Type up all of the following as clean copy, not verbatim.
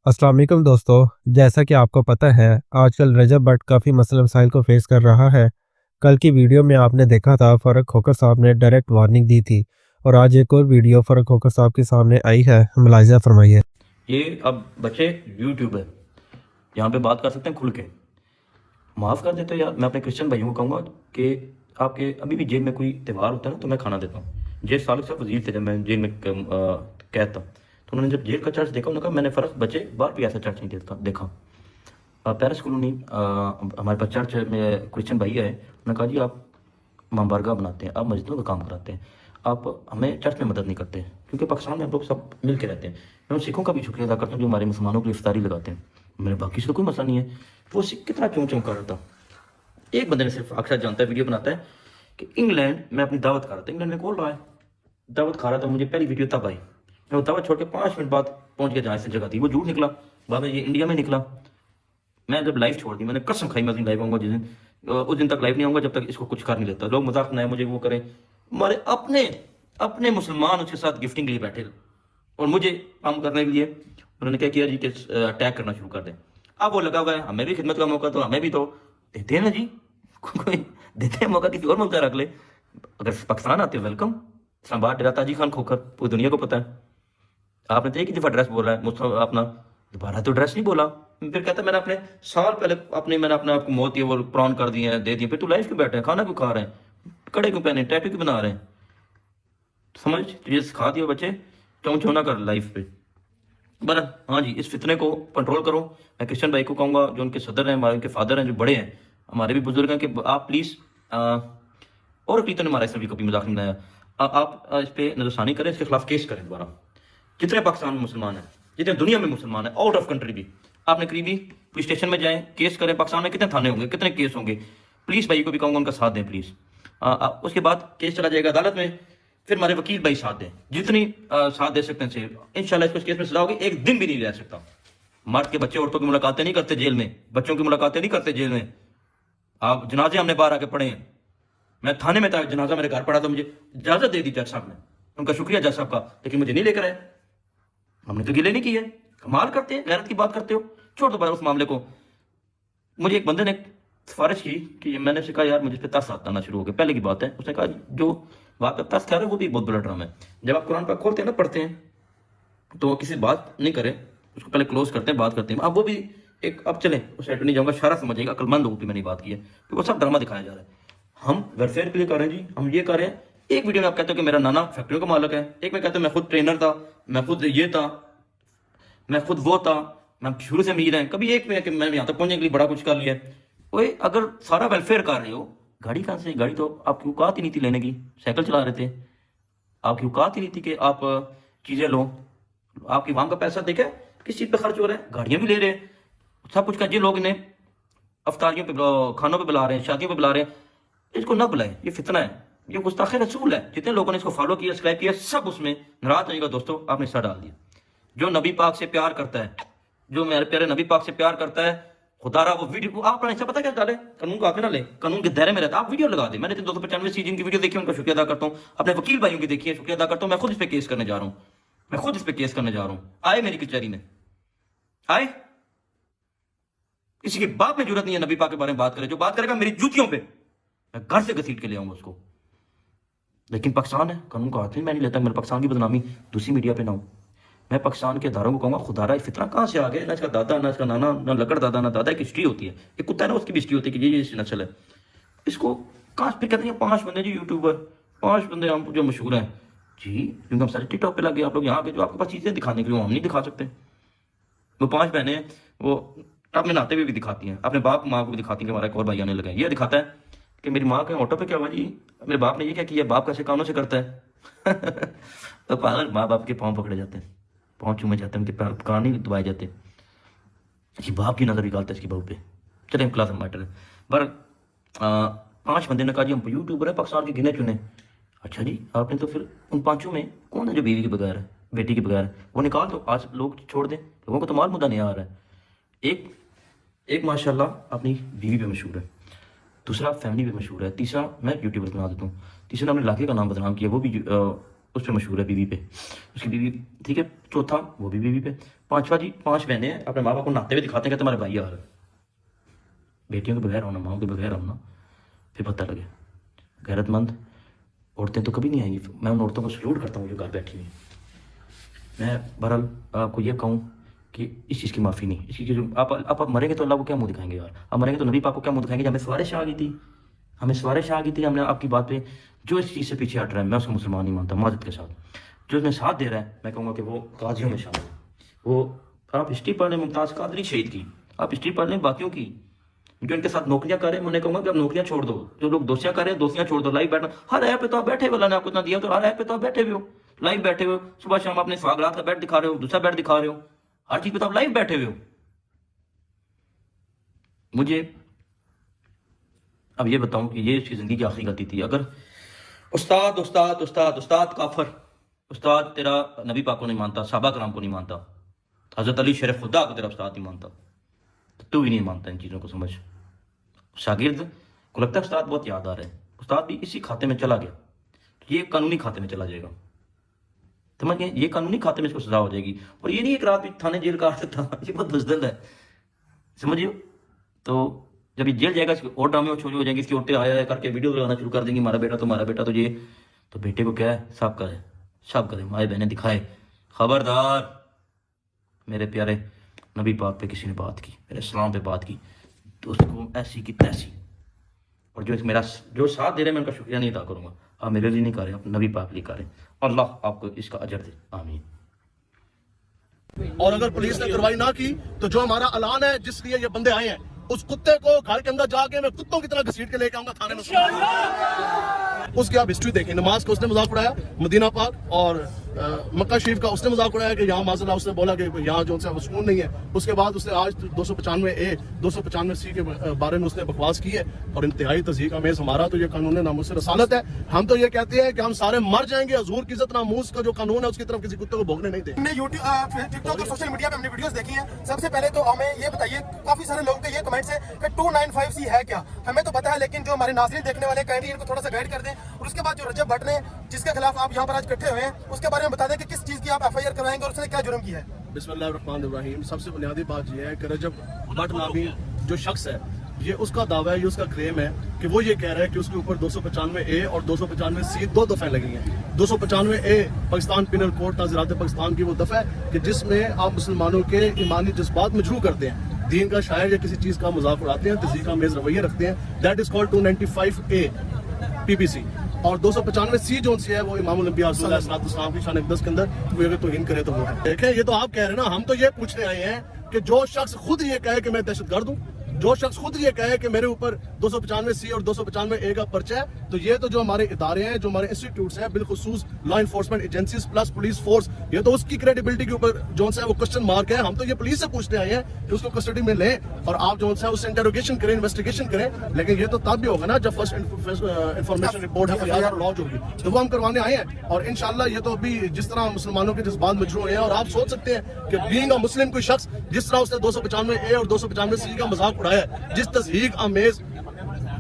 अस्सलाम वालेकुम दोस्तों। जैसा कि आपको पता है, आजकल रजब भट्ट काफ़ी मसले मसाइल को फेस कर रहा है। कल की वीडियो में आपने देखा था फ़ारूक खोखर साहब ने डायरेक्ट वार्निंग दी थी, और आज एक और वीडियो फ़ारूक खोखर साहब के सामने आई है। मुलाहिज़ा फरमाइए। ये अब बच्चे यूट्यूब है, यहाँ पे बात कर सकते हैं खुल के। माफ़ कर देते हो यार, मैं अपने क्रिश्चियन भाइयों को कहूँगा कि आपके अभी भी जेल में कोई त्यौहार होता है ना तो मैं खाना देता हूँ। जेल सालिक साहब वजीर थे जब मैं जेल में कैद था, तो उन्होंने जब जेल का चर्च देखा उन्होंने कहा मैंने फ़र्क बच्चे बाहर भी ऐसा चर्च नहीं देखा। पेरिस कॉलोनी हमारे पास चर्च में क्रिश्चियन भाई है, उन्होंने कहा जी आप बारगाह बनाते हैं, आप मस्जिदों का काम कराते हैं, आप हमें चर्च में मदद नहीं करते, क्योंकि पाकिस्तान में हम लोग सब मिल के रहते हैं। मैं उन सिखों का भी शुक्रिया अदा करता हूँ जो हमारे मुसलमानों के लिए इफ्तारी लगाते हैं। मेरे बाकी से तो कोई मसला नहीं है। वो सिख कितना चौं चौं कर रहा था। एक बंदे ने सिर्फ अक्सर जानता है, वीडियो बनाता है कि इंग्लैंड में अपनी दावत खा रहा था, इंग्लैंड में कॉल रहा है, दावत खा रहा था, मुझे पहली वीडियो तब आई। मैं वो दावत छोड़ के 5 मिनट बाद पहुंच गया जहाँ से जगह थी, वो झूठ निकला, बाद में ये इंडिया में निकला। मैं जब लाइव छोड़ दी, मैंने कसम खाई मैं उस दिन लाइव आऊंगा जिस दिन, उस दिन तक लाइव नहीं आऊंगा जब तक इसको कुछ कर नहीं लेता। लोग मजाक बनाए मुझे, वो करें, हमारे अपने अपने मुसलमान उसके साथ गिफ्टिंग के लिए बैठे और मुझे काम करने के लिए उन्होंने क्या किया जी कि अटैक करना शुरू कर दें। अब वो लगा हुआ है हमें भी खिदमत का मौका, तो हमें भी तो देते हैं ना जी। कोई देते हैं मौका, किसी और मुल्क का रख ले। अगर पाकिस्तान आते हो वेलकम। इस्लामाबाद डेरा ताजी खान खोखर पूरी दुनिया को पता है। आपने तो एक ही दफा ड्रेस बोला है मुझसे, अपना दोबारा तो ड्रेस नहीं बोला। फिर कहता मैंने अपने साल पहले मैंने अपने आप को मौत दिए, वो प्रॉन कर दिए हैं, दे दिए, फिर तू लाइफ क्यों बैठे हैं, खाना क्यों खा रहे हैं, कड़े क्यों पहने, टैटू क्यों बना रहे हैं। समझ तुझे सिखा दिया बच्चे, चौं चौं ना कर लाइफ पे। पर हाँ जी, इस फितने को कंट्रोल करो। मैं क्रिश्चियन भाई को कहूँगा जो उनके सदर हैं, हमारे उनके फादर हैं, जो बड़े हैं, हमारे भी बुजुर्ग हैं, कि आप प्लीज़, और अकलीतों ने हमारा इस कभी मजाक नहीं बनाया, आप इस पर नजरसानी करें, इसके खिलाफ केस करें दोबारा। जितने पाकिस्तान में मुसलमान हैं, जितने दुनिया में मुसलमान हैं, आउट ऑफ कंट्री भी, आपने करीबी पुलिस स्टेशन में जाएं, केस करें। पाकिस्तान में कितने थाने होंगे, कितने केस होंगे। पुलिस भाई को भी कहूँगा उनका साथ दें प्लीज़। उसके बाद केस चला जाएगा अदालत में, फिर हमारे वकील भाई साथ दें, जितनी साथ दे सकते हैं। इंशाल्लाह इसको केस में सजा होगी, एक दिन भी नहीं रह सकता। मर्द के बच्चे औरतों की मुलाकातें नहीं करते जेल में, बच्चों की मुलाकातें नहीं करते जेल में। आप जनाजे हमने बाहर आके पढ़े हैं, मैं थाने में था, जनाजा मेरे घर पड़ा, तो मुझे इजाजत दे दी जज साहब ने, उनका शुक्रिया जज साहब का, लेकिन मुझे नहीं लेकर आए। हमने तो गिले नहीं किए। कमाल करते हैं, गैरत की बात करते हो। छोड़ दो उस मामले को। मुझे एक बंदे ने सिफारिश की कि मैंने उससे कहा यार मुझे इस पे तरस आना शुरू हो गया, पहले की बात है। उसने कहा जो बात पे तरस खा रहे वो भी बहुत बड़ा ड्रामा है। जब आप कुरान पाक खोलते हैं ना, पढ़ते हैं, तो किसी बात नहीं करें, उसको पहले क्लोज करते हैं, बात करते हैं। अब वो भी एक, अब चले उस साइड नहीं जाऊंगा, सारा समझेगा, अक्लमंद होगी मैंने बात की है, तो वो सब ड्रामा दिखाया जा रहा है। हम वेलफेयर के लिए कर रहे हैं जी, हम ये कर रहे हैं। एक वीडियो में आप कहते हो कि मेरा नाना फैक्ट्रियों का मालिक है, एक में कहते हो मैं खुद ट्रेनर था, मैं खुद ये था, मैं खुद वो था, मैं शुरू से अमीर है। कभी एक में कि मैंने यहाँ तक पहुंचने के लिए बड़ा कुछ कर लिया। ओए अगर सारा वेलफेयर कर रहे हो, गाड़ी कहाँ से, गाड़ी तो आपकी औकात ही नहीं थी लेने की, साइकिल चला रहे थे, आपकी औकात ही नहीं थी कि आप चीजें लो। आपकी वहां का पैसा देखे किस चीज पे खर्च हो रहा है, गाड़ियां भी ले रहे हैं, सब कुछ कर। ये लोग इन्हें अफ्तारियों पे, खानों पे बुला रहे हैं, शादियों पे बुला रहे हैं, इसको ना बुलाए, ये फितना है, ये गुस्ताखे रसूल है। जितने लोगों ने इसको फॉलो किया, सब्सक्राइब किया, सब उसमें नाराज होगा दोस्तों, आपने हिस्सा डाल दिया। जो नबी पाक से प्यार करता है, जो मेरे प्यारे नबी पाक से प्यार करता है, खुदारा वो वीडियो को आप ऐसा पता क्या डाले, कानून को आगे ना ले, कानून के दायरे में रहता, आप वीडियो लगा दे। मैंने 295 सीजन की वीडियो देखी, उनका शुक्रिया अदा करता हूँ। अपने वकील भाइयों की देखी है, शुक्रिया अदा करता हूँ। मैं खुद इस पे केस करने जा रहा हूँ, मैं खुद इस पे केस करने जा रहा हूँ। आए मेरी कचहरी में, आए, किसी के बाप में जरूरत नहीं है नबी पाक के बारे में बात करे। जो बात करेगा मेरी जूतियों पे, मैं घर से घसीट के ले आऊंगा उसको। लेकिन पाकिस्तान है, कानून का हाथ में मैं नहीं लेता, मेरे पाकिस्तान की बदनामी दूसरी मीडिया पे ना हो। मैं पाकिस्तान के अदारों को कहूँगा खुदारा ये फितना कहाँ से आ गया, ना इसका दादा, ना इसका नाना, ना लकड़ दादा, ना दादा। एक हिस्ट्री होती है, एक कुत्ता है ना, उसकी भी हिस्ट्री होती है कि ये नस्ल है। इसको कहाँ फिर कहते हैं 5 बंदे जी यूट्यूबर, 5 बंदे हम जो मशहूर हैं जी, क्योंकि हम सारे टिकटॉक पे लगे। आप लोग यहाँ पे जो आपके पास चीज़ें दिखाने के लिए हम नहीं दिखा सकते। वो 5 बहनें वो अपने नाते हुए भी दिखाती हैं, अपने बाप माँ को भी दिखाती हैं कि हमारा एक और भाई आने लगा है। ये दिखाता है कि मेरी माँ के ऑटो पे क्या हुआ जी, मेरे बाप ने ये क्या किया, बाप कैसे कानों से करता है। तो पागल माँ बाप के पाँव पकड़े जाते हैं, पाँव चूमे जाते हैं, उनके कान नहीं दबाए जाते। ये बाप की नज़र निकालता है इसकी बहू पे। चले हम क्लास मैटर है। पर 5 बंदे ने कहा जी हम यूट्यूबर है पाकिस्तान के गिने चुने। अच्छा जी, आपने तो फिर उन 5 में कौन है जो बीवी के बगैर है, बेटी के बगैर है, वो निकाल दो। आज लोग छोड़ दें, लोगों को तो माल मुद्दा नहीं आ रहा है। एक एक माशाल्लाह अपनी बीवी पे मशहूर है, दूसरा फैमिली पे मशहूर है, तीसरा मैं यूट्यूबर बना देता हूँ, तीसरा अपने इलाके का नाम बदनाम किया, वो भी उस पर मशहूर है बीवी पे, उसकी बीवी, ठीक है। चौथा वो भी बीवी पे। पांचवा जी, 5 बहनें हैं, अपने माँ बाप को नहाते हुए दिखाते हैं कि तुम्हारे भाई आ रहे हैं। बेटियों के बगैर होना, माओ के बगैर होना, फिर पता लगे। गैरतमंद औरतें तो कभी नहीं आएंगी। मैं उन औरतों को सल्यूट करता हूँ जो घर बैठी हुई हैं। मैं बहरहाल आपको ये कहूँ कि इस चीज़ की माफ़ी नहीं, इसकी जो आप मरेंगे तो अल्लाह को क्या मुंह दिखाएंगे यार? आप मरेंगे तो नबी पाक को क्या मुंह दिखाएंगे? हमें सवारिश आ गई थी, हमें सवारिश आ गई थी। हमने आपकी बात पे जो इस चीज़ से पीछे हट रहा है, मैं उसको मुसलमान नहीं मानता। माजत के साथ जो उसमें साथ दे रहा है, मैं कहूँगा कि वो गाजियों में शामिल है। वो आप हिस्ट्री पढ़ लें मुमताज़ कादरी शहीद की, आप हिस्ट्री पढ़ लें बाकियों की, जो इनके साथ नौकरियां कर रहे हैं। मैं कहूँगा कि आप नौकरियां छोड़ दो, जो लोग दोस्तियां कर रहे हैं दोस्तियां छोड़ दो। लाइव बैठना, हर ऐप पे तो आप बैठे हुए, अल्लाह ने आपको इतना दिया तो हर ऐप पे तो आप बैठे हुए हो, लाइव बैठे हुए हो। सुबह शाम अपने स्वागरात का बेड दिखा रहे हो, दूसरा बेड दिखा रहे हो, हर चीज पे तो आप लाइव बैठे हुए हो। मुझे अब ये बताऊं कि ये उसकी जिंदगी की आखिरी गलती थी। अगर उस्ताद उस्ताद उस्ताद उस्ताद काफर, उस्ताद तेरा नबी पाक को नहीं मानता, साहबा कराम को नहीं मानता, हजरत अली शेर खुदा को तेरा उस्ताद नहीं मानता, तो तू भी नहीं मानता इन चीज़ों को। समझ, शागिर्द को लगता है उस्ताद बहुत याद आ रहा है, उस्ताद भी इसी खाते में चला गया, तो ये कानूनी खाते में चला जाएगा। समझ गए? ये कानूनी खाते में इसको सजा हो जाएगी। और ये नहीं एक रात भी थाने जेल काट सकता, ये बहुत बुजदिल है, समझियो। तो जब ये जेल जाएगा, इसके और ड्रामे और हो जाएंगे, इसकी औरतें आया करके वीडियो लगाना शुरू कर देंगी, हमारा बेटा तो ये, तो बेटे को क्या है, साफ करे, माए बहने दिखाए। खबरदार मेरे प्यारे नबी पाक पे किसी ने बात की, मेरे इस्लाम पे बात की, तो उसको ऐसी की तैसी। और जो मेरा जो साथ दे रहे, मैं उनका शुक्रिया नहीं अदा करूंगा। आप मेरे लिए नहीं कर रहे, आप नबी पाक लिए कर रहे। अल्लाह आपको इसका अजर दे, आमीन। और अगर पुलिस ने कार्रवाई ना की तो जो हमारा ऐलान है जिसलिए ये बंदे आए हैं, उस कुत्ते को घर के अंदर जाके मैं कुत्तों की तरह घसीट के लेके आऊंगा थाने में। उसकी आप हिस्ट्री देखें, नमाज का उसने मजाक उड़ाया, मदीना पाक और मक्का शरीफ का उसने मजाक उड़ाया कि यहाँ माज़अल्लाह, उसने बोला कि यहाँ जो है वो सुकून नहीं है। उसके बाद उसने आज 295A 295C के बारे में उसने बकवास की है, और इंतहाई तज़हीक अमेज़। हमारा तो ये कानून नामूस रसालत है, हम तो ये कहते हैं कि हम सारे मर जाएंगे, हजूर की इज्जत नामूस का जो कानून है उसकी तरफ किसी कुत्ते को भोगने नहीं देंगे। हमने यूट्यूब, टिकटॉक और सोशल मीडिया पे हमने वीडियोस देखी हैं। सबसे पहले तो हमें ये बताइए, काफी सारे लोगों के ये कमेंट्स है कि 295C है क्या? हमें तो पता है, लेकिन जो हमारे नाज़रीन देखने वाले काइंडली इनको थोड़ा सा गाइड कर दें। और उसके बाद जो रजब भट्ट ने, जिसके खिलाफ आप यहाँ पर आज इकट्ठे हुए हैं, उसके बारे में बता दें कि किस चीज की आप FIR करवाएंगे और उसने क्या जुर्म किया है। बिस्मिल्लाहिर्रहमानिर्रहीम। सबसे बुनियादी बात यह है कि रजब भट्ट नामी जो शख्स है, ये उसका दावा है, ये उसका क्लेम है कि वो ये कह रहा है कि उसके ऊपर 295A और 295C 2 दफे लगी हैं। 295A पाकिस्तान पिनल कोड ताज़ीरात पाकिस्तान की वो दफा है कि जिसमें आप मुसलमानों के ईमानी जज्बात मजरूह करते हैं, दीन का शायर या किसी चीज का मजाक उड़ाते हैं, तज़हीक का मेज़ रवैया रखते हैं। That is called 295A PPC। और 295C जो है वो इमाम नबी सल्लल्लाहु की शान 10 के अंदर वो अगर तौहीन करे तो वो है। देखें, ये तो आप कह रहे हैं ना, हम तो ये पूछने आए हैं कि जो शख्स खुद ये कहे कि मैं दहशतगर्द हूँ, जो शख्स खुद ये कहे कि मेरे ऊपर 295C और 295A का पर्चा है, तो ये तो जो हमारे इदारे हैं, जो हमारे इंस्टीट्यूट्स हैं, बिलखुसूस law enforcement agencies plus police force, ये तो उसकी क्रेडिबिलिटी के ऊपर जो है वो क्वेश्चन मार्क है। हम तो ये पुलिस से पूछते आए हैं कि उसको कस्टडी में लें और आप जो है उससे इंटरोगेशन करें, इन्वेस्टिगेशन करें। लेकिन ये तो तब भी होगा ना जब फर्स्ट इन्फॉर्मेशन रिपोर्ट है लॉन्च होगी, तो वो हम करवाने आए हैं। और इंशाल्लाह ये तो अभी जिस तरह मुसलमानों के जज्बात मजरूह हैं, और आप सोच सकते हैं कि बीइंग अ मुस्लिम कोई शख्स जिस तरह उसने 295A और 295C का मजाक उड़ाया है, जिस तज़हीक अमेज़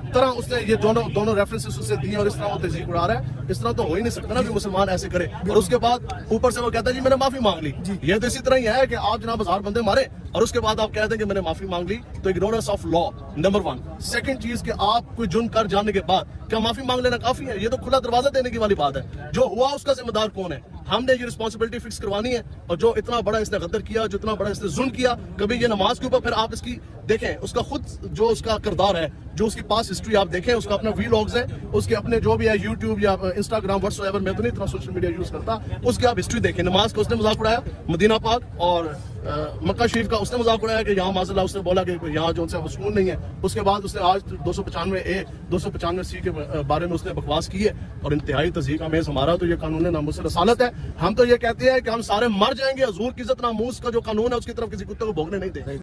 तरह उसने ये दोनों रेफरेंसेस उससे दिए और इस तरह वो तज़हीक उड़ा रहा है, इस तरह तो हो ही नहीं सकता ना कि मुसलमान ऐसे करे। और उसके बाद ऊपर से वो कहता है जी मैंने माफी मांग ली। ये तो इसी तरह ही है कि आप जनाब 1000 बंदे मारे और उसके बाद आप कहते हैं कि मैंने माफी मांग ली, तो ignorance of law number 1। Second चीज कि आप कोई जुर्म कर जाने के बाद क्या माफी मांग लेना काफी है? ये तो खुला दरवाजा देने की वाली बात है। जो हुआ उसका जिम्मेदार कौन है? हमने ये रिस्पॉन्सिबिलिटी फिक्स करवानी है। और जो इतना बड़ा इसने गद्दार किया, जो इतना बड़ा इसने जुल्म किया, कभी ये नमाज के ऊपर, फिर आप इसकी देखें उसका खुद जो उसका किरदार है, जो उसकी पास हिस्ट्री आप देखें, उसका अपना वीलॉग्स है, उसके अपने जो भी है यूट्यूब या इंस्टाग्राम व्हाट्सएवर, मैं तो नहीं इतना सोशल मीडिया यूज करता, उसकी आप हिस्ट्री देखें। नमाज का उसने मजाक उड़ाया, मदीना पाक और मक्का शरीफ का उसने मजाक उड़ाया कि यहाँ माज़अल्लाह, उसने बोला कि यहाँ जो है वो सुकून नहीं है। उसके बाद उसने आज 295A 295C के बारे में उसने बकवास की है, और इंतहाई तज़हीक अमेज़। हमारा तो ये कानून नामूस रसालत है, हम तो ये कहते हैं कि हम सारे मर जाएंगे, हजूर की इज्जत नामूस का जो कानून है उसकी तरफ किसी कुत्ते को भोगने नहीं देंगे।